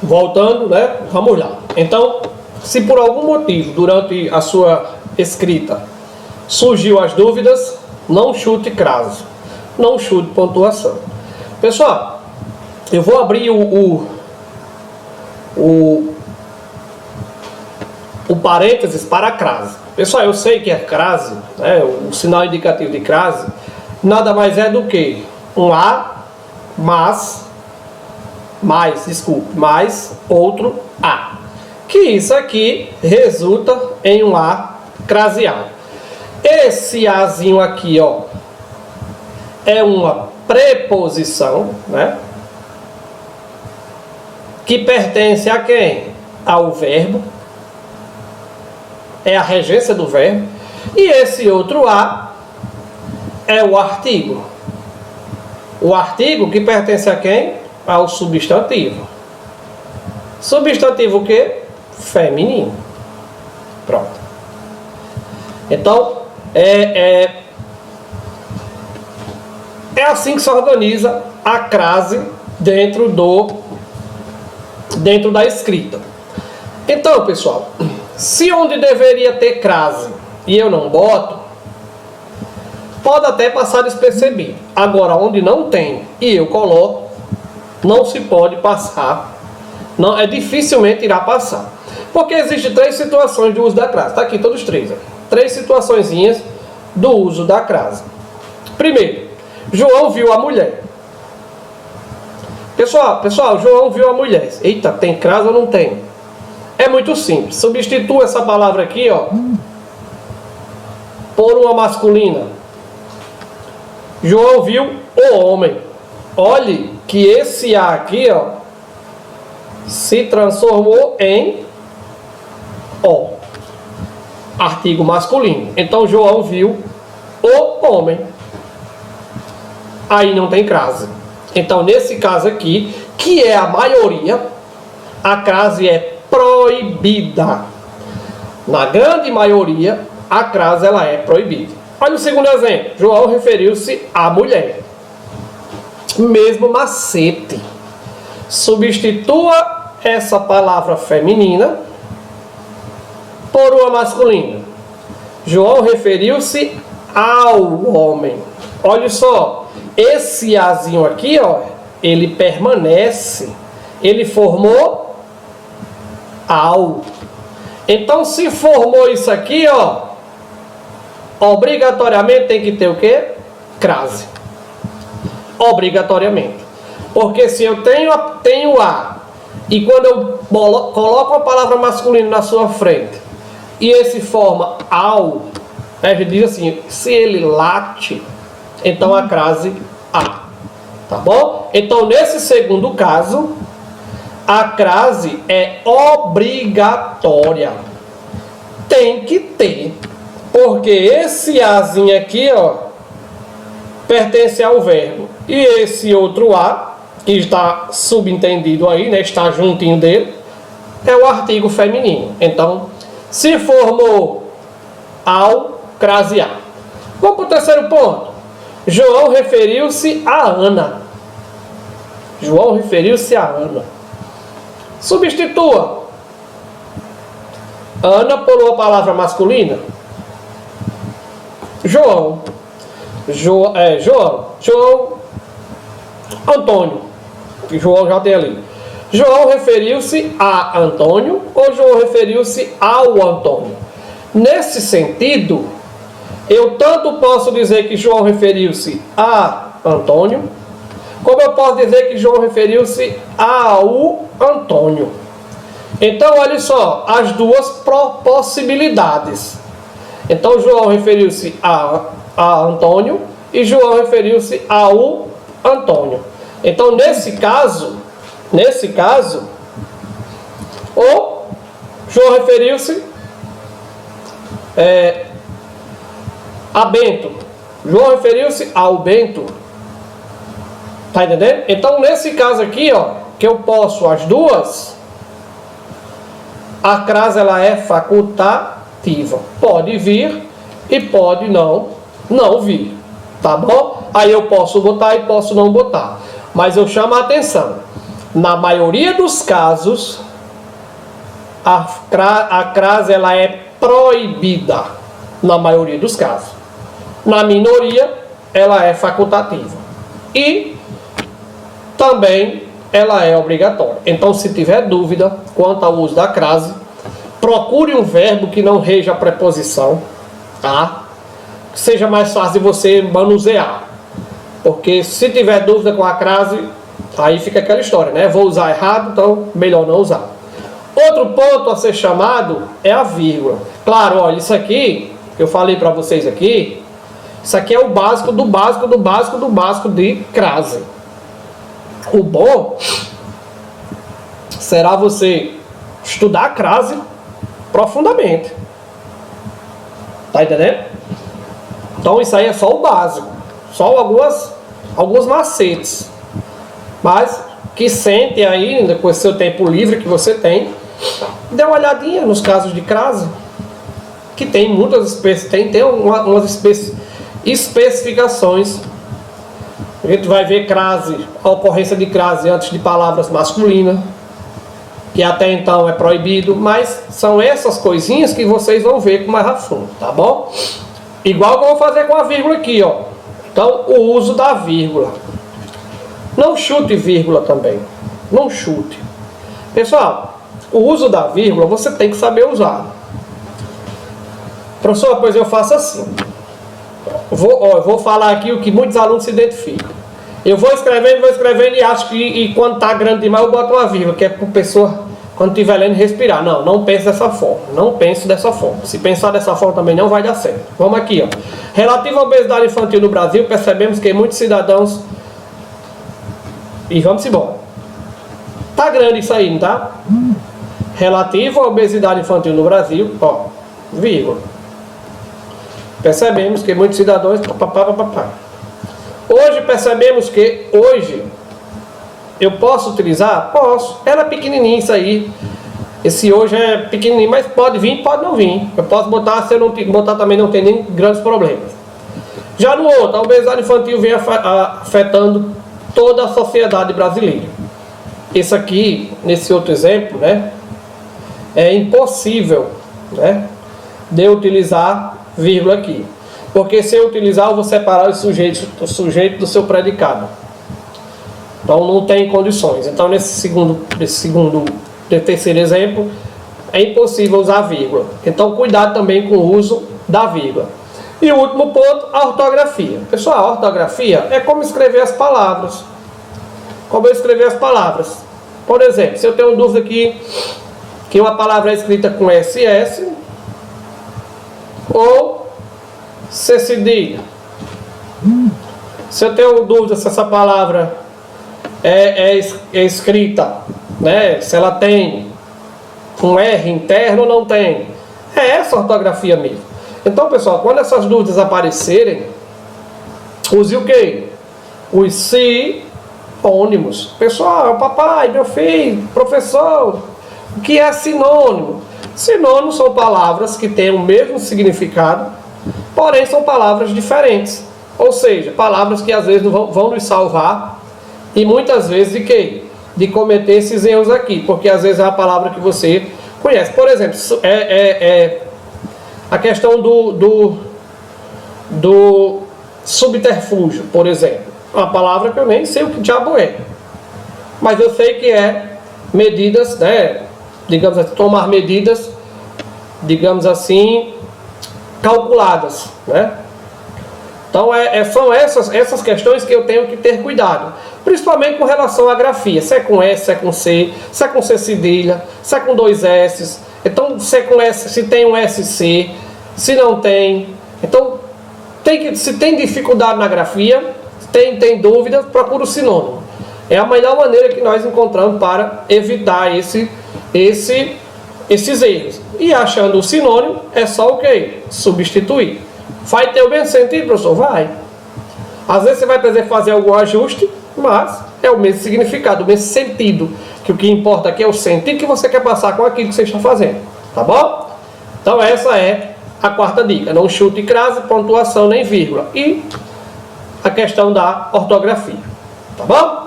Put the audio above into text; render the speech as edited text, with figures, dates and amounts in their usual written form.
Voltando, né? Vamos lá. Então, se por algum motivo, durante a sua escrita, surgiu as dúvidas, não chute crase, não chute pontuação. Pessoal, eu vou abrir o parênteses para a crase. Pessoal, eu sei que a crase, né, o sinal indicativo de crase, nada mais é do que um A, mais outro A. Que isso aqui resulta em um A craseado. Esse Azinho aqui, ó, é uma preposição, né? Que pertence a quem? Ao verbo. É a regência do verbo. E esse outro A é o artigo. O artigo que pertence a quem? Ao substantivo. Substantivo o quê? Feminino. Pronto. Então, é assim que se organiza a crase dentro da escrita. Então, pessoal, se onde deveria ter crase e eu não boto, pode até passar despercebido. Agora, onde não tem e eu coloco, não se pode passar. Não, dificilmente irá passar. Porque existem 3 situações de uso da crase. Está aqui todos 3. 3 situaçõezinhas do uso da crase. Primeiro, João viu a mulher. Pessoal, João viu a mulher. Eita, tem crase ou não tem? É muito simples. Substitua essa palavra aqui, ó, por uma masculina. João viu o homem. Olhe que esse A aqui, ó, se transformou em O. Artigo masculino. Então João viu o homem. Aí não tem crase. Então nesse caso aqui, que é a maioria, a crase é proibida. Na grande maioria, a crase ela é proibida. Olha o segundo exemplo. João referiu-se à mulher. Mesmo macete. Substitua essa palavra feminina por uma masculina. João referiu-se ao homem. Olha só, esse Azinho aqui, ó, ele permanece. Ele formou ao. Então, se formou isso aqui, ó, obrigatoriamente tem que ter o quê? Crase. Obrigatoriamente. Porque se eu tenho A, e quando eu coloco uma palavra masculina na sua frente, e esse forma ao, a gente diz assim, se ele late, então a crase A. Tá bom? Então, nesse segundo caso, a crase é obrigatória. Tem que ter. Porque esse Azinho aqui, ó, pertence ao verbo. E esse outro A, que está subentendido aí, né, está juntinho dele, é o artigo feminino. Então, se formou ao, crase A. Vamos para o terceiro ponto. João referiu-se a Ana. João referiu-se a Ana. Substitua Ana por uma palavra masculina. João, Antônio. João já tem ali. João referiu-se a Antônio ou João referiu-se ao Antônio? Nesse sentido, eu tanto posso dizer que João referiu-se a Antônio, como eu posso dizer que João referiu-se ao Antônio. Então, olha só, as duas possibilidades. Então, João referiu-se a Antônio e João referiu-se ao Antônio. Então, nesse caso, ou João referiu-se a Bento. João referiu-se ao Bento. Tá entendendo? Então, nesse caso aqui, ó, que eu posso as duas, a crase ela é facultativa. Pode vir e pode não vir. Tá bom? Aí eu posso botar e posso não botar. Mas eu chamo a atenção. Na maioria dos casos, a crase ela é proibida. Na maioria dos casos. Na minoria, ela é facultativa. E também ela é obrigatória. Então, se tiver dúvida quanto ao uso da crase, procure um verbo que não reja a preposição, tá? Que seja mais fácil de você manusear. Porque se tiver dúvida com a crase, aí fica aquela história, né? Vou usar errado, então melhor não usar. Outro ponto a ser chamado é a vírgula. Claro, olha, isso aqui, que eu falei para vocês aqui, isso aqui é o básico do básico do básico do básico de crase. O bom será você estudar a crase profundamente. Tá entendendo? Então isso aí é só o básico. Só alguns macetes. Mas que sente aí, com o seu tempo livre que você tem, dê uma olhadinha nos casos de crase. Que tem muitas espécies, tem umas especificações. A gente vai ver crase, a ocorrência de crase antes de palavras masculinas, que até então é proibido, mas são essas coisinhas que vocês vão ver com mais a fundo, tá bom? Igual que eu vou fazer com a vírgula aqui, ó. Então, o uso da vírgula. Não chute vírgula também. Não chute. Pessoal, o uso da vírgula você tem que saber usar. Professor, pois eu faço assim. Eu vou falar aqui o que muitos alunos se identificam. Eu vou escrevendo e acho que quando está grande demais eu boto uma vírgula, que é para a pessoa, quando estiver lendo, respirar. Não pense dessa forma. Não pense dessa forma. Se pensar dessa forma também não vai dar certo. Vamos aqui, ó. Relativo à obesidade infantil no Brasil, percebemos que muitos cidadãos... E vamos embora. Tá grande isso aí, não tá? Relativo à obesidade infantil no Brasil, ó, vírgula. Percebemos que muitos cidadãos... Hoje percebemos que... Hoje... Eu posso utilizar? Posso. Era pequenininho isso aí. Esse hoje é pequenininho, mas pode vir, pode não vir. Eu posso botar, se eu não botar também não tem nem grandes problemas. Já no outro, a obesidade infantil vem afetando toda a sociedade brasileira. Esse aqui, nesse outro exemplo, né? É impossível, né? De eu utilizar vírgula aqui. Porque se eu utilizar, eu vou separar o sujeito do seu predicado. Então não tem condições. Então nesse terceiro exemplo, é impossível usar vírgula. Então cuidado também com o uso da vírgula. E o último ponto, a ortografia. Pessoal, a ortografia é como escrever as palavras. Como eu escrever as palavras. Por exemplo, se eu tenho dúvida aqui que uma palavra é escrita com SS ou C cedilha. Se eu tenho dúvida se essa palavra é escrita, né? Se ela tem um R interno ou não tem. É essa ortografia mesmo. Então, pessoal, quando essas dúvidas aparecerem, use o quê? Os sinônimos. Pessoal, papai, meu filho, professor, o que é sinônimo? Sinônimos são palavras que têm o mesmo significado, porém são palavras diferentes. Ou seja, palavras que às vezes vão nos salvar e muitas vezes de quê? De cometer esses erros aqui, porque às vezes é a palavra que você conhece. Por exemplo, a questão do subterfúgio, por exemplo. Uma palavra que eu nem sei o que diabo é. Mas eu sei que é medidas, né? Digamos assim, tomar medidas, digamos assim, calculadas, né? Então são essas questões que eu tenho que ter cuidado. Principalmente com relação à grafia. Se é com S, se é com C, se é com C cedilha, se é com dois S. Então, se é com S, se tem um SC, se não tem. Então, se tem dificuldade na grafia, tem dúvida, procura o sinônimo. É a melhor maneira que nós encontramos para evitar esses erros. E achando o sinônimo, é só o quê? Substituir. Vai ter o mesmo sentido, professor? Vai. Às vezes você vai precisar fazer algum ajuste, mas é o mesmo significado, o mesmo sentido. Que o que importa aqui é o sentido que você quer passar com aquilo que você está fazendo. Tá bom? Então essa é a quarta dica. Não chute crase, pontuação nem vírgula. E a questão da ortografia. Tá bom?